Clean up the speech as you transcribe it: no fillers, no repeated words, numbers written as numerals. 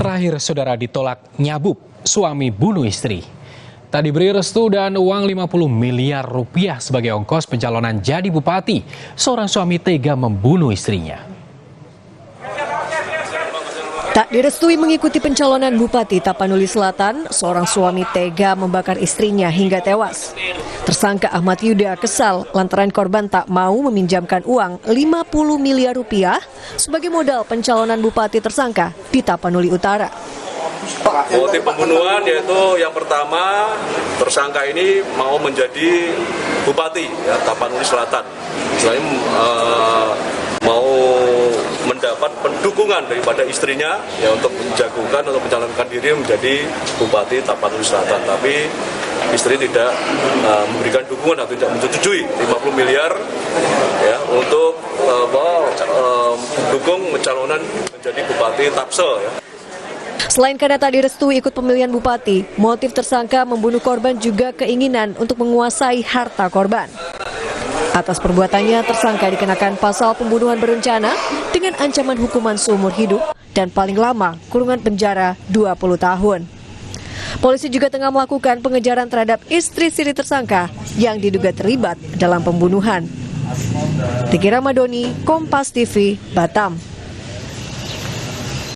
Terakhir, saudara, ditolak nyabuk, suami bunuh istri. Tak diberi restu dan uang 50 miliar rupiah sebagai ongkos pencalonan jadi bupati, seorang suami tega membunuh istrinya. Tak direstui mengikuti pencalonan Bupati Tapanuli Selatan, seorang suami tega membakar istrinya hingga tewas. Tersangka Ahmad Yuda kesal lantaran korban tak mau meminjamkan uang 50 miliar rupiah sebagai modal pencalonan Bupati tersangka di Tapanuli Utara. Motif pembunuhan yaitu yang pertama, tersangka ini mau menjadi Bupati Tapanuli Selatan. Selain mau mendapat pendukungan daripada istrinya untuk menjagokan atau mencalonkan diri menjadi Bupati Tapanuli Selatan, tapi istri tidak memberikan dukungan atau tidak menyetujui 50 miliar untuk mendukung pencalonan menjadi Bupati Tapsel. Selain karena tak direstui ikut pemilihan bupati, motif tersangka membunuh korban juga keinginan untuk menguasai harta korban. Atas perbuatannya, tersangka dikenakan pasal pembunuhan berencana dengan ancaman hukuman seumur hidup dan paling lama kurungan penjara 20 tahun. Polisi juga tengah melakukan pengejaran terhadap istri siri tersangka yang diduga terlibat dalam pembunuhan. Diki Ramadhani, Kompas TV, Batam.